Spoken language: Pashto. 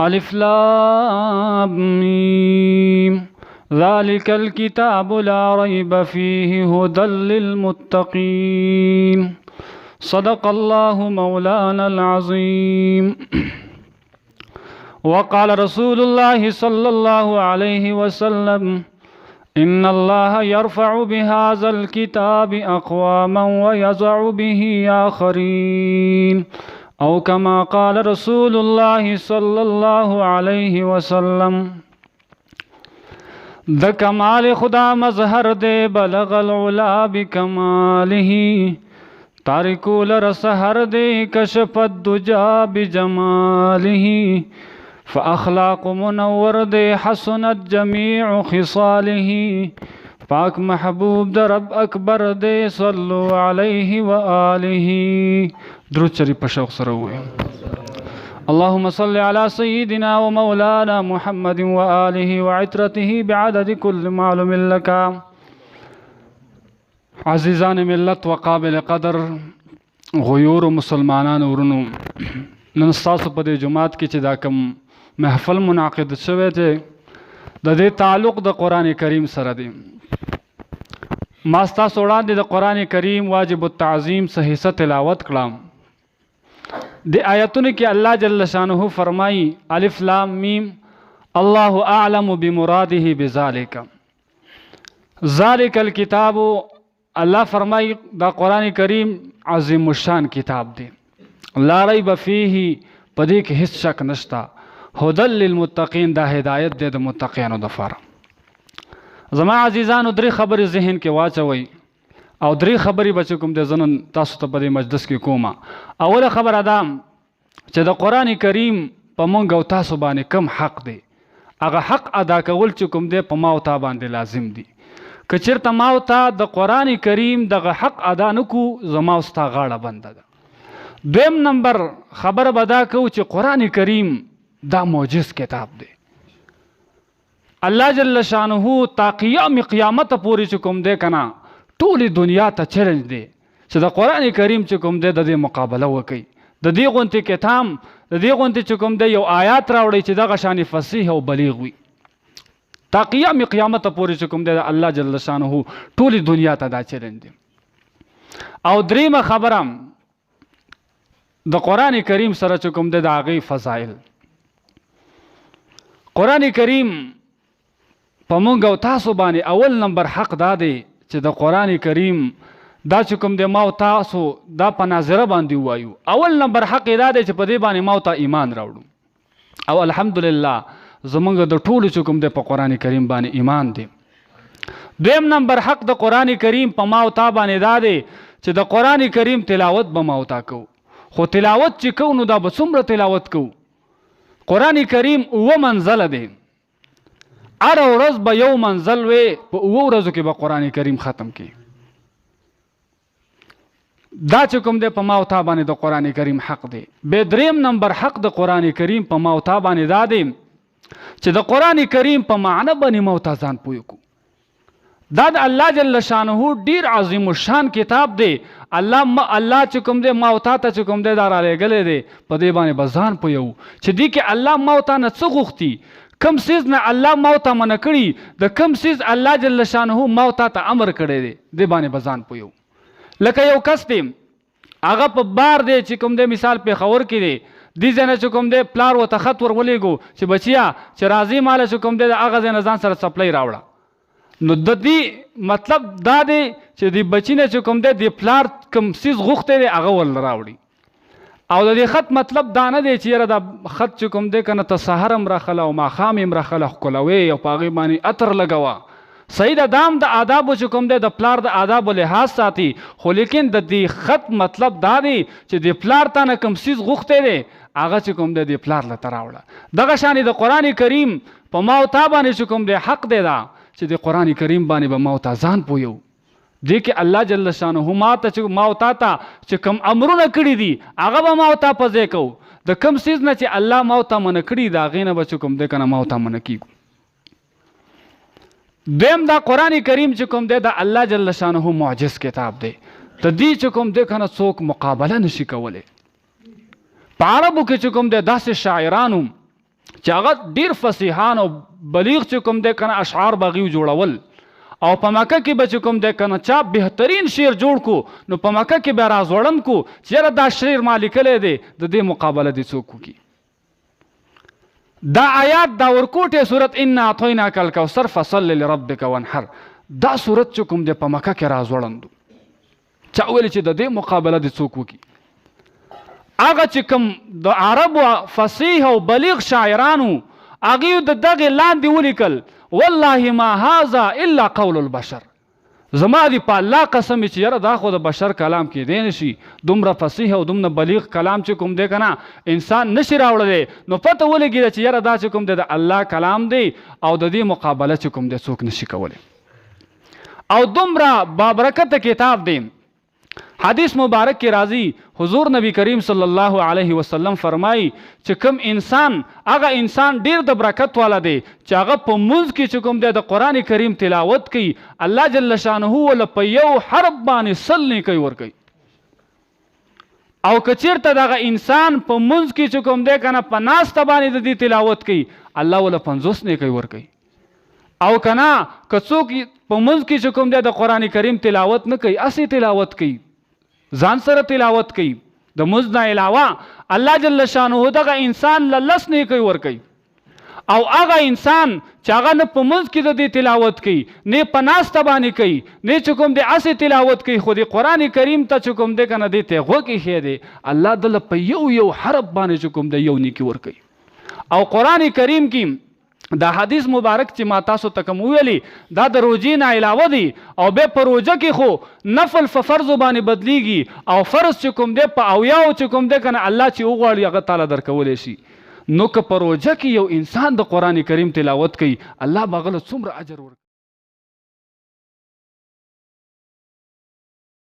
الف لام میم ذلك الكتاب لا ريب فيه هدى للمتقين صدق الله مولانا العظيم. وقال رسول الله صلى الله عليه وسلم إن الله يرفع بهذا الكتاب أقواما ويضع به آخرين او كما قال رسول الله صلى الله عليه وسلم. د کمال خدا مظہر دے بلغ العلا بکماله تارکو لرسہر دے کشف الدجا بجماله فاخلاق منور دے حسنت جمیع خصاله پاک محبوب در رب اکبر دے صلو علیہ وآلہ. درود شریف په شوق سره ووایو. اللهم صل على سيدنا ومولانا محمد وآله وعترته بعدد كل معلوم لك. عزیزان ملت وقابل قدر غیور مسلمانان ورونو، نن ستاسو په دې جماعت کې چې دا کوم محفل منعقد شوی دی د دې تعلق د قرآن کریم سره دی. ما ستاسو وړاندې د قرآن کریم واجب التعظیم څه حصه تلاوت کړم. د آیتونو کې الله جل شانه فرمایي الف لام میم الله اعلم بمراده بذلك. ذلك الكتاب، الله فرمایي دا قرآن کریم عظیم الشان کتاب دی، لا ریب فیه، پدې کې هیڅ شک نشتا، هدى للمتقین، دا هدایت دی د متقینو دپاره. زما عزیزانو درې خبرې ذهن کې واچوئ او درې خبرې به چې کوم دی زه نن تاسو ته په دې مجلس کې کومه. اوله خبره دا چې د قرآن کریم په موږ او تاسو باندې کم حق دی، هغه حق ادا کول چې کوم دی په ما او تا باندې لازم دی. که چېرته ما او تا د قرآن کریم دغه حق ادا نه کړو، زما او ستا غاړه بنده ده. دویم نمبر خبره به دا کوو چې قرآن کریم دا معجز کتاب دی. الله جل شانه تا قیام قیامت پورې چې کوم دی کنه ټولې دنیا ته چیلنج دی چې د قرآن کریم چې کوم دی د دې مقابله وکړي. د دې غونتې کتاب، د دې غونتې چې کوم دی یو آیات راوړي چې دغه شانې فصیح او بلیغ وي. تا قیام قیامت پورې چې کوم دی د الله جل شانه ټولې دنیا ته دا چیلنج دی. او دریمه خبره د قرآن کریم سره چې کوم دی د هغې فضائل. قرآن کریم په موږ او تاسو باندې اول نمبر حق دا دی چې د قرآن کریم دا چې کوم دی ما او تاسو دا په ناظره باندې ووایو. اول نمبر حق دا دی چې په دې باندې ما او تا ایمان راوړو. او الحمدلله زمونږ د ټولو چې کوم دی په قرآن کریم باندې ایمان دی. دویم نمبر حق د قرآن کریم په ما او تا باندې دا دی چې د قرآن کریم تلاوت به ما او تا کوو. خو تلاوت چې کوو نو دا به څومره تلاوت کوو؟ قرآن کریم 9 منزله دی. هر ورځ به یو منزل وي، په 9 ورځو کې به قرآن کریم ختم کی. دا چې کوم دی په ما او تا باندې د قرآن کریم حق دی. به دریم نمبر حق د قرآن کریم په ما او تا باندې دا دی چې د قرآن کریم په معنی باندې ما او تا ځان پوه کړو. دا د الله جل شانه ډیر عظیم الشان کتاب دی. الله چې کوم دی ما او تا ته چې کوم دی دا رالیږلی دی، په دې باندې به ځان پوهیو چې دې کې الله ما او تا نه څه غوښتي، کم سیز نه الله ما او تا منع کړي، د کم سیز الله جل شانه ما او تا ته امر کړی دی، دې باندې به ځان پوهیو. لکه یو کس دی، هغه په بار دی چې کوم دی مثال پېښور کې دی، دې ځای نه چې کوم دی پلار ورته خط ور ولېږو چې بچیا چې راځي ماله چې کوم دی د هغه ځای نه ځان سره څپلۍ راوړه. نو د دې مطلب دا دی چې د بچی نه چې کوم دی د پلار کوم سیز غوښتی دی هغه ول راوړي. او د دې خط مطلب دا نه دی چې یاره دا خط چې کوم دی که نه ته سحر هم راخله او ماښام هم راخله ښکلوې او په هغې باندې عطر لګوه. صحیح ده، دا هم د آدابو چې کوم دی د پلار د آدابو لحاظ ساتي، خو لیکن د دې خط مطلب دا دی چې د پلار تا نه کوم سیز غوښتی دی هغه چې کوم دی د پلار له ته راوړه. دغه شانې د قرآن کریم په ما او تا باندې چې کوم دی حق دی دا چې د قرآن کریم باندې به ما او تا ځان پوهیو. دې کې الله جل شانه ما او تا ته چې کوم امرونه کړي دي هغه به ما او تا په ځای کوو. د کوم سیز نه چې الله ما او تا منع کړي د هغې نه به چې کوم دی که نه ما او تا منع کېږو. دویم دا قرآن کریم چې کوم دی د الله جل شانه معجز کتاب دی. د دې چې کوم دی که نه څوک مقابله نشي کولی. په عربو کې چې کوم دی داسې شاعرانو چې هغه ډیر فصیحان او بلیغ چې کوم دی کنه اشعار باغي جوړول، او په مکه کې به چې کوم دی کنه چا بهترین شعر جوړ کو نو په مکه کې به راځوړم کو چې یاره دا شعر ما لیکلی دی، د دې مقابله دې څوک وکړي. دا آیات دا ورکوټې صورت انا اعطیناک الکوثر فصل لربک وانحر، دا صورت چې کوم دی په مکه کې راځوړندو، چا ویل چې د دې مقابله دې څوک وکړي. هغه چې کوم د عربو فصیح او بلیغ شاعرانو هغوی د دغې لاندې ولیکل والله ما هذا الا قول البشر، زما دی په الله قسم چې یاره دا خو د بشر کلام کېدی نه شي، دومره فصیح او دومره بلیغ کلام چې کوم دی که نه انسان نشي راوړلی. نو پته ولګېده چې یاره دا چې کوم دی د الله کلام دی او د دې مقابله چې کوم دی څوک نشي کولی. او دومره بابرکته کتاب دی. حدیث مبارک کې راځي حضور نبی کریم صلی الله علیه وسلم فرمایي چې کوم انسان هغه انسان ډیر د برکت والا دی چې هغه په مونځ کې چې کوم دی د قرآن کریم تلاوت کوي، الله جل شانه ول په یو حرف باندې سل نیکۍ ورکوي. او که چېرته دغه انسان په مونځ کې چې کوم دی که نه په ناسته باندې د دې تلاوت کوي الله ول 50 نیکۍ ورکوي. او که نه که څوک په مونځ کې چې کوم دی د قرآن کریم تلاوت نه کوي، اسې تلاوت کوي، ځان سره تلاوت کوي، د مونځ نه علاوه الله جل شانه دغه انسان له 10 نیکۍ ورکوي. او هغه انسان چې هغه نه په مونځ کې د دې تلاوت کوي، نه په ناسته باندې کوي، نه چې کوم دی اسې تلاوت کوي، خو د قرآن کریم ته چې کوم دی که نه دی ته غوږ ایښی دی، الله دله په یو حرف باندې چې کوم دی یو نیکي ورکوي. او قرآن کریم کې دا حدیث مبارک چې ما تاسو ته کوم ویلي دا د روجې نه علاوه دی، او بیا په روجه کې خو نفل په فرض باندې بدلیږي، او فرض چې کوم دی په اویاو چې کوم دی که نه الله چې وغواړي هغه تعالی درکولی شي. نو که په روجه کې یو انسان د قرآن کریم تلاوت کوي الله به هغه له څومره اجر ورکوي.